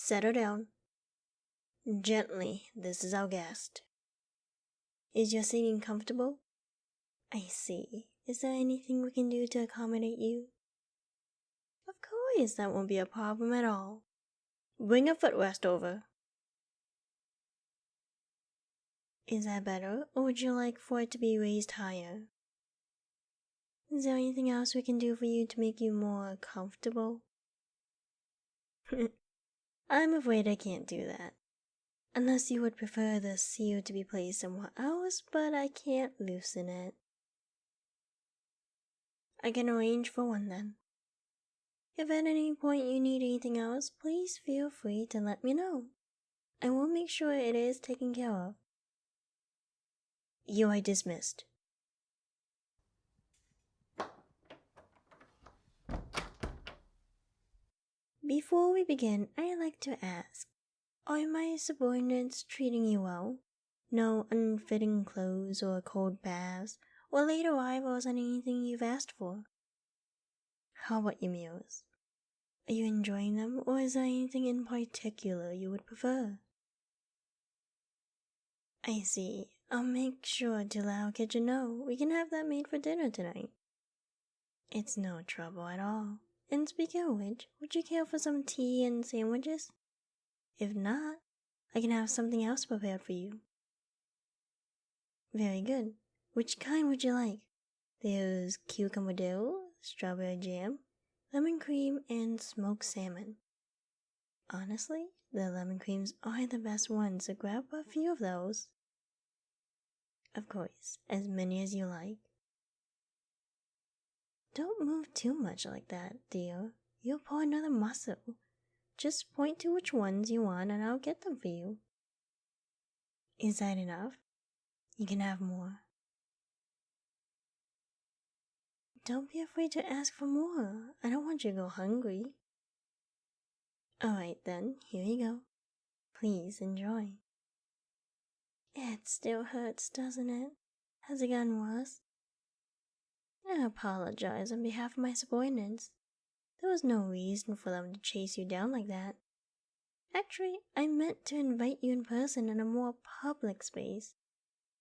Settle down. Gently, this is our guest. Is your seating comfortable? I see. Is there anything we can do to accommodate you? Of course, that won't be a problem at all. Bring a footrest over. Is that better, or would you like for it to be raised higher? Is there anything else we can do for you to make you more comfortable? I'm afraid I can't do that. Unless you would prefer the seal to be placed somewhere else, but I can't loosen it. I can arrange for one then. If at any point you need anything else, please feel free to let me know. I will make sure it is taken care of. You are dismissed. Before we begin, I'd like to ask, are my subordinates treating you well? No unfitting clothes or cold baths, or late arrivals on anything you've asked for? How about your meals? Are you enjoying them, or is there anything in particular you would prefer? I see. I'll make sure to let our kitchen know we can have that made for dinner tonight. It's no trouble at all. And speaking of which, would you care for some tea and sandwiches? If not, I can have something else prepared for you. Very good. Which kind would you like? There's cucumber dill, strawberry jam, lemon cream, and smoked salmon. Honestly, the lemon creams are the best ones, so grab a few of those. Of course, as many as you like. Don't move too much like that, dear. You'll pull another muscle. Just point to which ones you want and I'll get them for you. Is that enough? You can have more. Don't be afraid to ask for more. I don't want you to go hungry. Alright then, here you go. Please enjoy. It still hurts, doesn't it? Has it gotten worse? I apologize on behalf of my subordinates. There was no reason for them to chase you down like that. Actually, I meant to invite you in person in a more public space.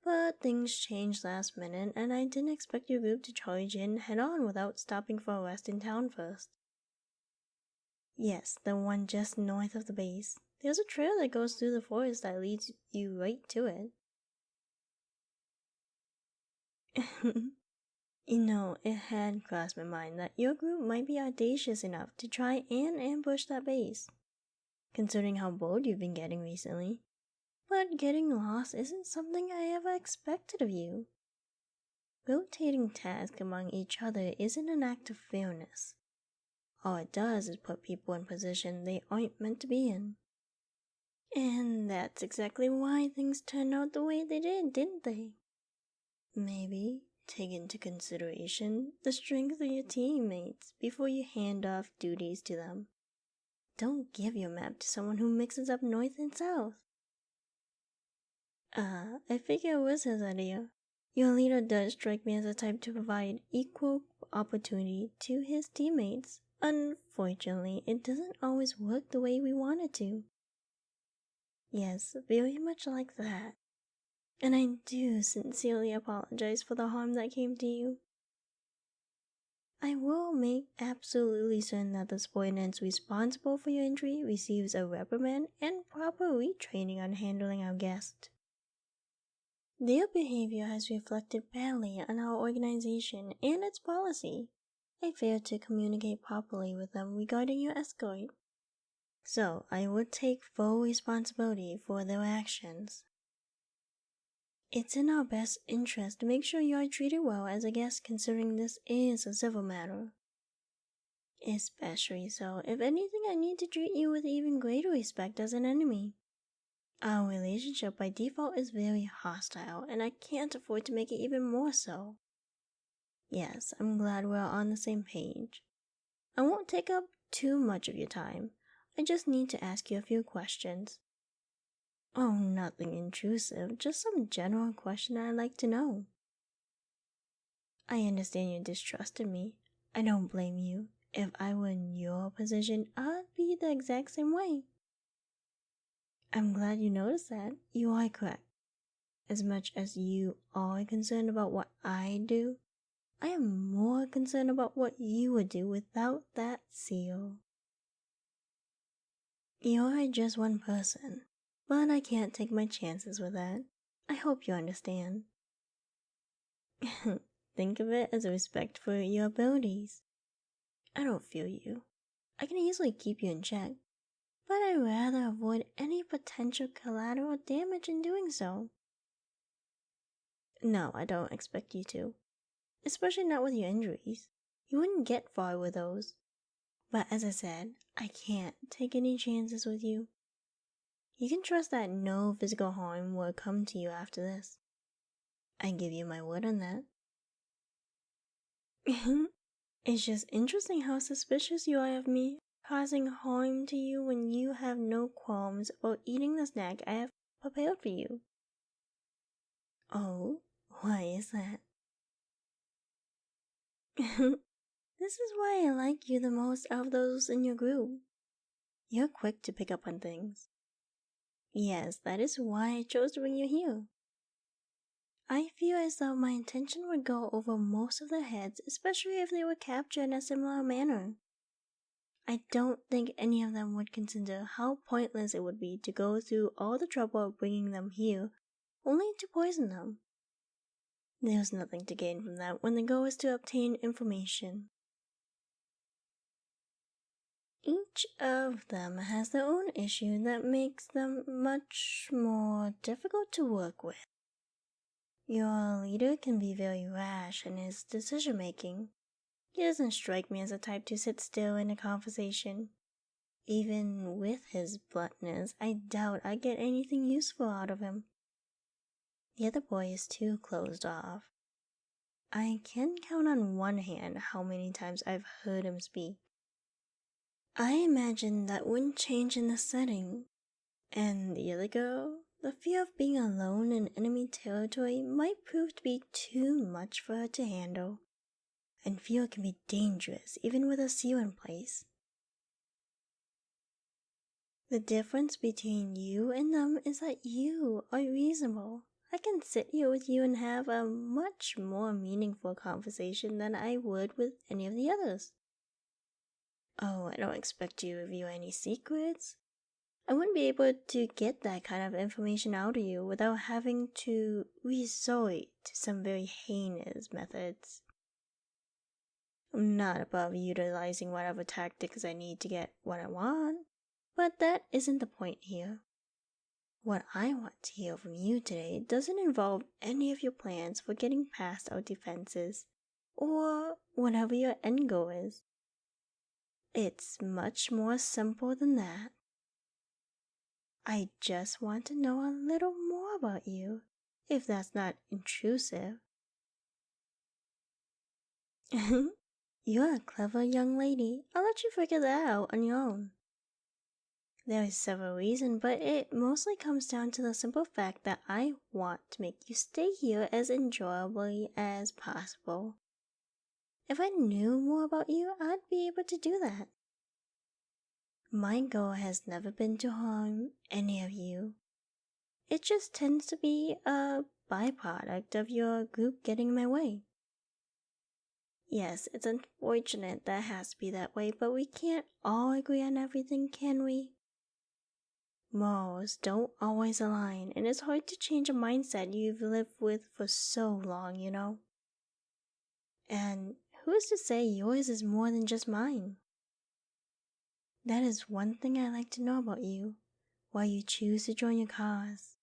But things changed last minute, and I didn't expect your group to charge in head-on without stopping for a rest in town first. Yes, the one just north of the base. There's a trail that goes through the forest that leads you right to it. You know, it had crossed my mind that your group might be audacious enough to try and ambush that base, considering how bold you've been getting recently. But getting lost isn't something I ever expected of you. Rotating tasks among each other isn't an act of fairness. All it does is put people in positions they aren't meant to be in. And that's exactly why things turned out the way they did, didn't they? Maybe take into consideration the strength of your teammates before you hand off duties to them. Don't give your map to someone who mixes up north and south. I figure it was his idea. Your leader does strike me as the type to provide equal opportunity to his teammates. Unfortunately, it doesn't always work the way we want it to. Yes, very much like that. And I do sincerely apologize for the harm that came to you. I will make absolutely certain that the subordinate responsible for your injury receives a reprimand and proper retraining on handling our guest. Their behavior has reflected badly on our organization and its policy. I failed to communicate properly with them regarding your escort. So, I would take full responsibility for their actions. It's in our best interest to make sure you are treated well as a guest, considering this is a civil matter. Especially so, if anything, I need to treat you with even greater respect as an enemy. Our relationship by default is very hostile, and I can't afford to make it even more so. Yes, I'm glad we're on the same page. I won't take up too much of your time. I just need to ask you a few questions. Oh, nothing intrusive, just some general question I'd like to know. I understand you distrusted me. I don't blame you. If I were in your position, I'd be the exact same way. I'm glad you noticed that. You are correct. As much as you are concerned about what I do, I am more concerned about what you would do without that seal. You're just one person, but I can't take my chances with that. I hope you understand. Think of it as a respect for your abilities. I don't feel you. I can easily keep you in check, but I'd rather avoid any potential collateral damage in doing so. No, I don't expect you to. Especially not with your injuries. You wouldn't get far with those. But as I said, I can't take any chances with you. You can trust that no physical harm will come to you after this. I give you my word on that. It's just interesting how suspicious you are of me, causing harm to you when you have no qualms about eating the snack I have prepared for you. Oh, why is that? This is why I like you the most out of those in your group. You're quick to pick up on things. Yes, that is why I chose to bring you here. I feel as though my intention would go over most of their heads, especially if they were captured in a similar manner. I don't think any of them would consider how pointless it would be to go through all the trouble of bringing them here, only to poison them. There's nothing to gain from that when the goal is to obtain information. Each of them has their own issue that makes them much more difficult to work with. Your leader can be very rash in his decision-making. He doesn't strike me as a type to sit still in a conversation. Even with his bluntness, I doubt I get anything useful out of him. The other boy is too closed off. I can count on one hand how many times I've heard him speak. I imagine that wouldn't change in the setting. And the other girl, the fear of being alone in enemy territory might prove to be too much for her to handle. And fear can be dangerous even with a seal in place. The difference between you and them is that you are reasonable. I can sit here with you and have a much more meaningful conversation than I would with any of the others. Oh, I don't expect you to reveal any secrets. I wouldn't be able to get that kind of information out of you without having to resort to some very heinous methods. I'm not above utilizing whatever tactics I need to get what I want, but that isn't the point here. What I want to hear from you today doesn't involve any of your plans for getting past our defenses, or whatever your end goal is. It's much more simple than that. I just want to know a little more about you, if that's not intrusive. You're a clever young lady. I'll let you figure that out on your own. There is several reasons, but it mostly comes down to the simple fact that I want to make you stay here as enjoyably as possible. If I knew more about you, I'd be able to do that. My goal has never been to harm any of you. It just tends to be a byproduct of your group getting in my way. Yes, it's unfortunate that it has to be that way, but we can't all agree on everything, can we? Morals don't always align, and it's hard to change a mindset you've lived with for so long, you know? And who's to say yours is more than just mine? That is one thing I like to know about you, why you choose to join your cause.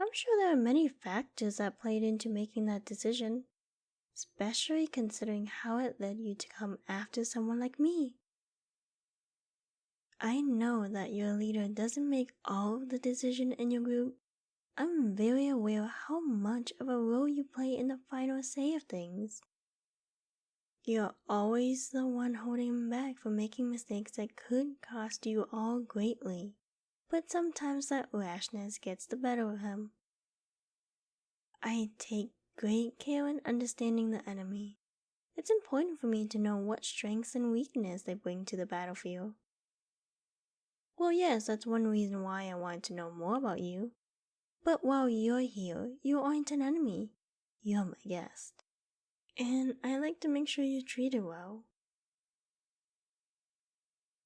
I'm sure there are many factors that played into making that decision, especially considering how it led you to come after someone like me. I know that your leader doesn't make all of the decision in your group. I'm very aware of how much of a role you play in the final say of things. You're always the one holding him back from making mistakes that could cost you all greatly, but sometimes that rashness gets the better of him. I take great care in understanding the enemy. It's important for me to know what strengths and weaknesses they bring to the battlefield. Well, yes, that's one reason why I want to know more about you. But while you're here, you aren't an enemy. You're my guest. And I like to make sure you're treated well.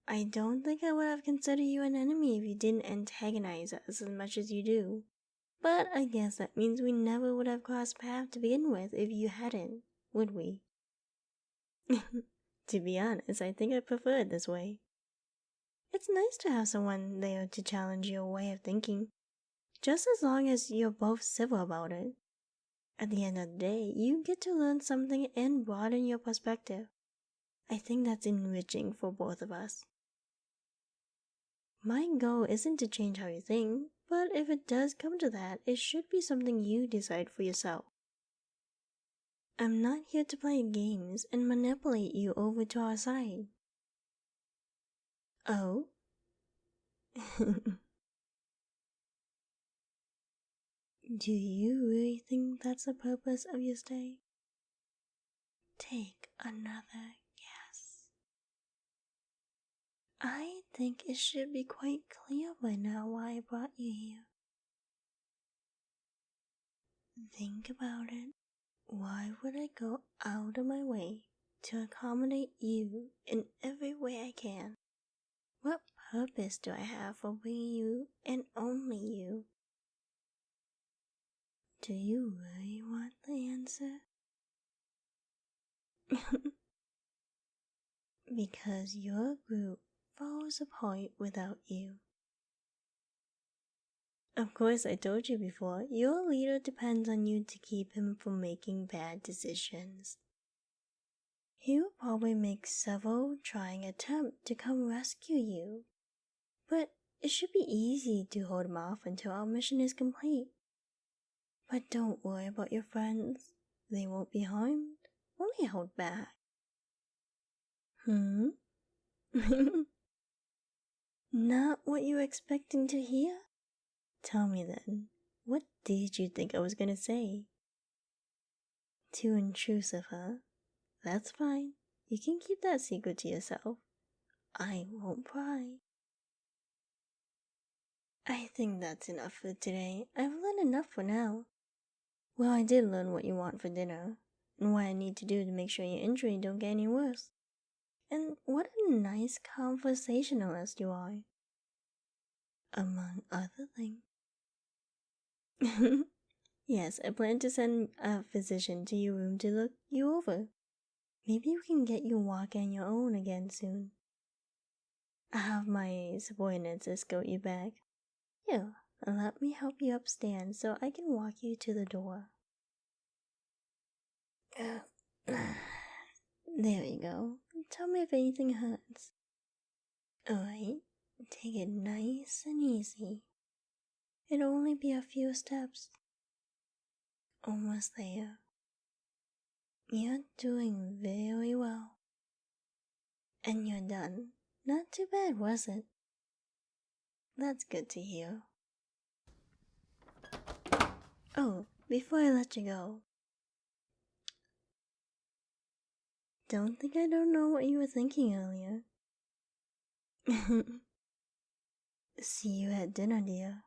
I don't think I would have considered you an enemy if you didn't antagonize us as much as you do. But I guess that means we never would have crossed paths to begin with if you hadn't, would we? To be honest, I think I prefer it this way. It's nice to have someone there to challenge your way of thinking, just as long as you're both civil about it. At the end of the day, you get to learn something and broaden your perspective. I think that's enriching for both of us. My goal isn't to change how you think, but if it does come to that, it should be something you decide for yourself. I'm not here to play games and manipulate you over to our side. Oh? Do you really think that's the purpose of your stay? Take another guess. I think it should be quite clear by now why I brought you here. Think about it. Why would I go out of my way to accommodate you in every way I can? What purpose do I have for bringing you and only you? Do you really want the answer? Because your group falls apart without you. Of course, I told you before, your leader depends on you to keep him from making bad decisions. He will probably make several trying attempts to come rescue you, but it should be easy to hold him off until our mission is complete. But don't worry about your friends. They won't be harmed, only held back. Not what you were expecting to hear? Tell me then, what did you think I was gonna say? Too intrusive, huh? That's fine. You can keep that secret to yourself. I won't pry. I think that's enough for today. I've learned enough for now. Well, I did learn what you want for dinner, and what I need to do to make sure your injury don't get any worse. And what a nice conversationalist you are. Among other things. Yes, I plan to send a physician to your room to look you over. Maybe we can get you walking on your own again soon. I'll have my subordinates escort you back. Here, let me help you upstairs so I can walk you to the door. There we go. Tell me if anything hurts. Alright, take it nice and easy. It'll only be a few steps. Almost there. You're doing very well. And you're done. Not too bad, was it? That's good to hear. Oh, before I let you go. Don't think I don't know what you were thinking earlier. See you at dinner, dear.